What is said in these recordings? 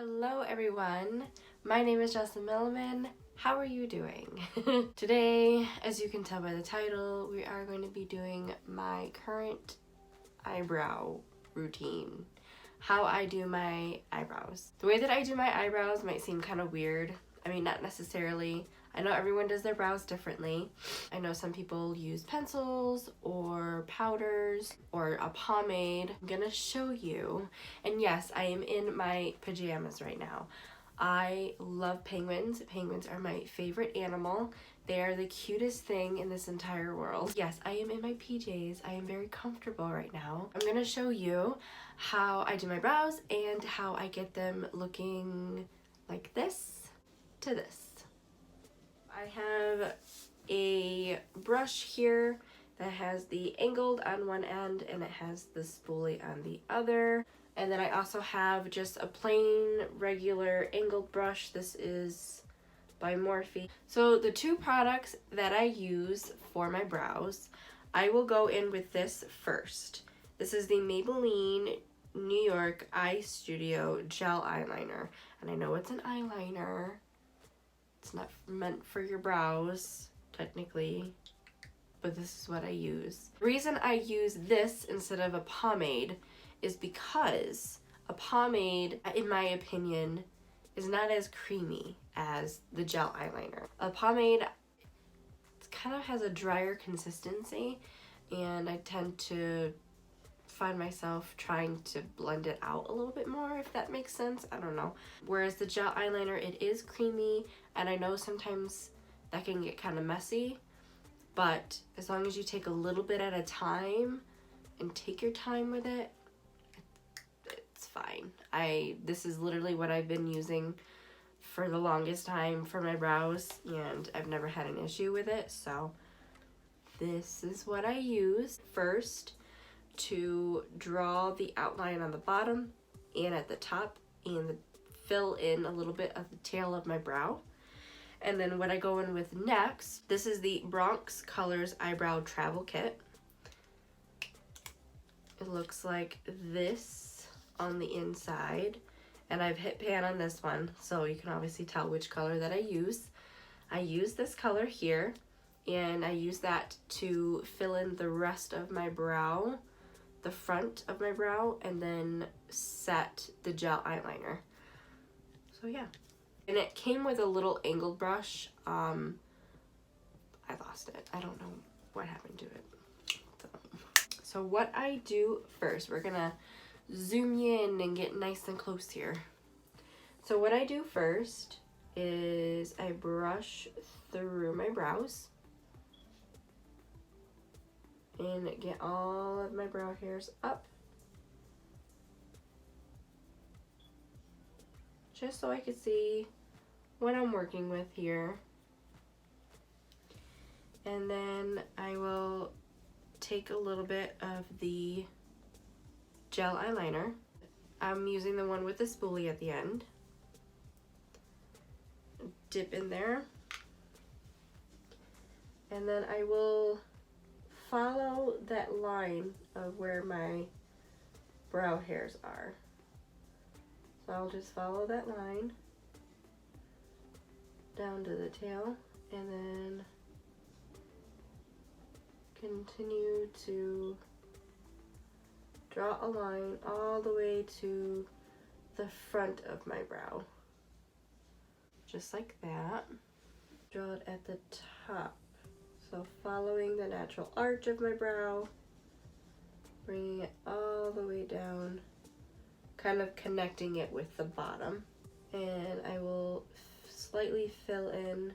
Hello everyone, my name is Jocelyn Milliman. How are you doing? Today, as you can tell by the title, we are going to be doing my current eyebrow routine. How I do my eyebrows. The way that I do my eyebrows might seem kind of weird. I mean, not necessarily. I know everyone does their brows differently. I know some people use pencils or powders or a pomade. I'm gonna show you. And yes, I am in my pajamas right now. I love penguins. Penguins are my favorite animal. They are the cutest thing in this entire world. Yes, I am in my PJs. I am very comfortable right now. I'm gonna show you how I do my brows and how I get them looking like this to this. I have a brush here that has the angled on one end and it has the spoolie on the other. And then I also have just a plain regular angled brush. This is by Morphe. So the two products that I use for my brows, I will go in with this first. This is the Maybelline New York Eye Studio Gel Eyeliner. And I know it's an eyeliner. It's not meant for your brows, technically, but this is what I use. The reason I use this instead of a pomade is because a pomade, in my opinion, is not as creamy as the gel eyeliner. A pomade kind of has a drier consistency, and I tend to find myself trying to blend it out a little bit more, if that makes sense. I don't know. Whereas the gel eyeliner, it is creamy, and I know sometimes that can get kind of messy, but as long as you take a little bit at a time and take your time with it, it's fine. This is literally what I've been using for the longest time for my brows, and I've never had an issue with it, so this is what I use first to draw the outline on the bottom and at the top and fill in a little bit of the tail of my brow. And then what I go in with next, this is the Bronx Colors Eyebrow Travel Kit. It looks like this on the inside, and I've hit pan on this one, so you can obviously tell which color that I use. I use this color here, and I use that to fill in the rest of my brow, the front of my brow, and then set the gel eyeliner. So yeah. And it came with a little angled brush. I lost it. I don't know what happened to it. So what I do first, we're gonna zoom you in and get nice and close here. So what I do first is I brush through my brows and get all of my brow hairs up, just so I can see what I'm working with here. And then I will take a little bit of the gel eyeliner. I'm using the one with the spoolie at the end. Dip in there, and then I will follow that line of where my brow hairs are. So I'll just follow that line down to the tail, and then continue to draw a line all the way to the front of my brow. Just like that. Draw it at the top. So following the natural arch of my brow, bringing it all the way down, kind of connecting it with the bottom. And I will slightly fill in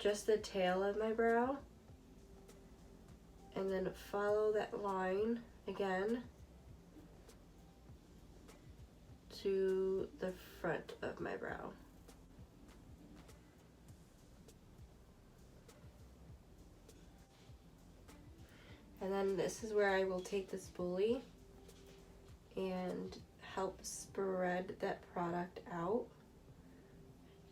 just the tail of my brow, and then follow that line again to the front of my brow. And then this is where I will take the spoolie and help spread that product out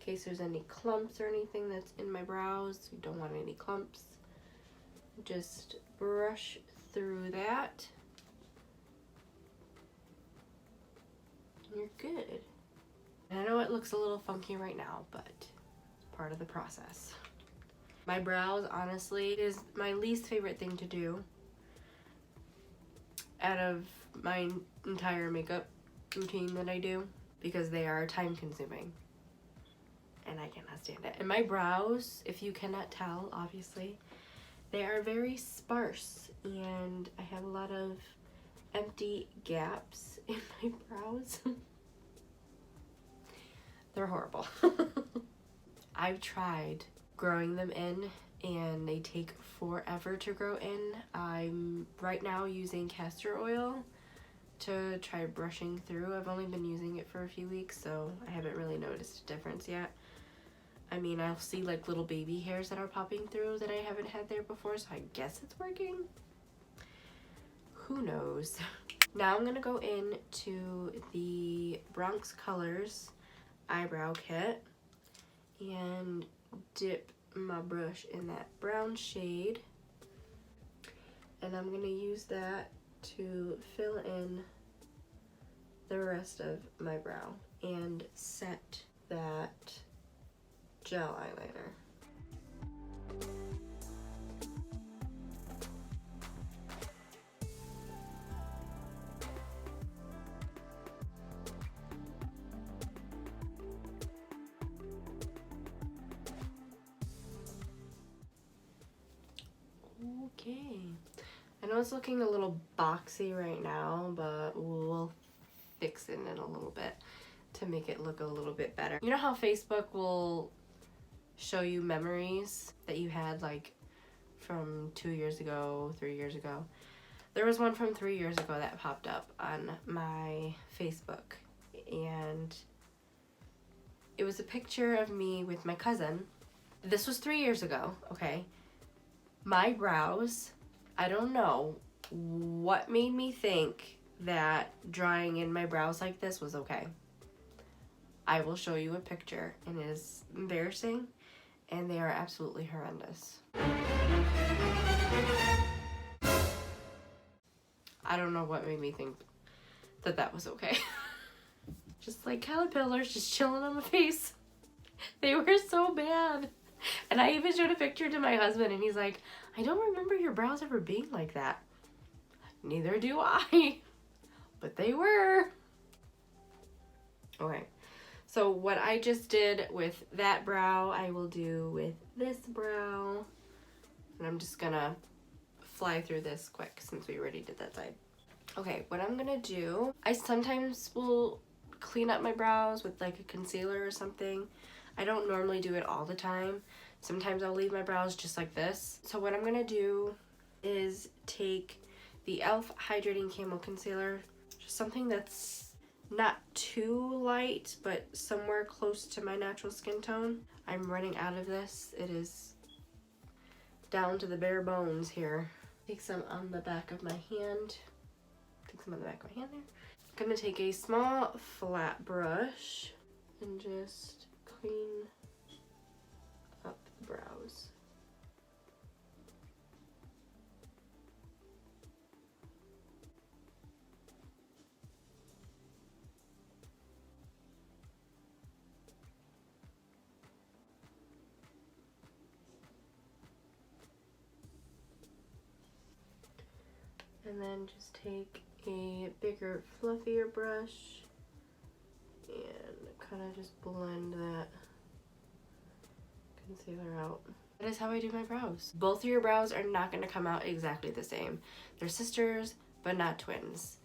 in case there's any clumps or anything that's in my brows. You don't want any clumps. Just brush through that and you're good. And I know it looks a little funky right now, but it's part of the process. My brows, honestly, is my least favorite thing to do out of my entire makeup routine that I do, because they are time consuming and I cannot stand it. And my brows, if you cannot tell, obviously, they are very sparse and I have a lot of empty gaps in my brows. They're horrible. I've tried growing them in and they take forever to grow in. I'm right now using castor oil to try brushing through. I've only been using it for a few weeks, so I haven't really noticed a difference yet. I mean, I'll see like little baby hairs that are popping through that I haven't had there before, so I guess it's working. Who knows? Now I'm gonna go into the Bronx Colors eyebrow kit and dip my brush in that brown shade, and I'm gonna use that to fill in the rest of my brow and set that gel eyeliner. Okay, I know it's looking a little boxy right now, but we'll fix it in a little bit to make it look a little bit better. You know how Facebook will show you memories that you had like from 2 years ago, 3 years ago? There was one from 3 years ago that popped up on my Facebook, and it was a picture of me with my cousin. This was 3 years ago, okay? My brows, I don't know what made me think that drawing in my brows like this was okay. I will show you a picture, and it is embarrassing, and they are absolutely horrendous. I don't know what made me think that that was okay. Just like caterpillars just chilling on my face. They were so bad. And I even showed a picture to my husband, and he's like, I don't remember your brows ever being like that. Neither do I. But they were. Okay. So what I just did with that brow, I will do with this brow. And I'm just gonna fly through this quick since we already did that side. Okay, what I'm gonna do, I sometimes will clean up my brows with like a concealer or something. I don't normally do it all the time. Sometimes I'll leave my brows just like this. So what I'm gonna do is take the e.l.f. Hydrating Camo Concealer, just something that's not too light, but somewhere close to my natural skin tone. I'm running out of this. It is down to the bare bones here. Take some on the back of my hand. Take some on the back of my hand there. I'm gonna take a small flat brush and just clean up the brows. And then just take a bigger, fluffier brush and kind of just blend that concealer out. That is how I do my brows. Both of your brows are not going to come out exactly the same. They're sisters, but not twins.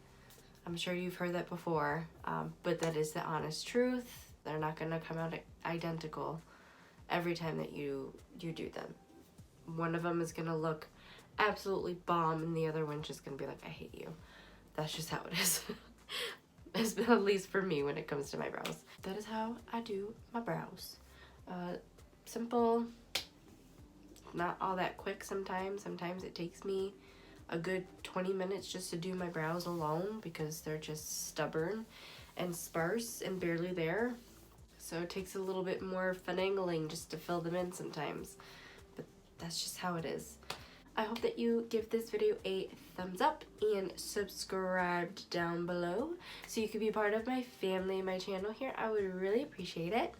I'm sure you've heard that before, but that is the honest truth. They're not going to come out identical every time that you do them. One of them is going to look absolutely bomb, and the other one's just going to be like, I hate you. That's just how it is. It's been, at least for me, when it comes to my brows. That is how I do my brows. Simple, not all that quick sometimes. Sometimes it takes me a good 20 minutes just to do my brows alone because they're just stubborn and sparse and barely there. So it takes a little bit more finagling just to fill them in sometimes. But that's just how it is. I hope that you give this video a thumbs up and subscribed down below so you could be part of my family, my channel here. I would really appreciate it.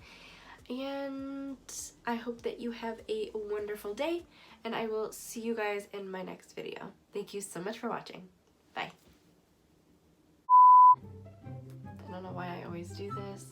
And I hope that you have a wonderful day, and I will see you guys in my next video. Thank you so much for watching. Bye. I don't know why I always do this.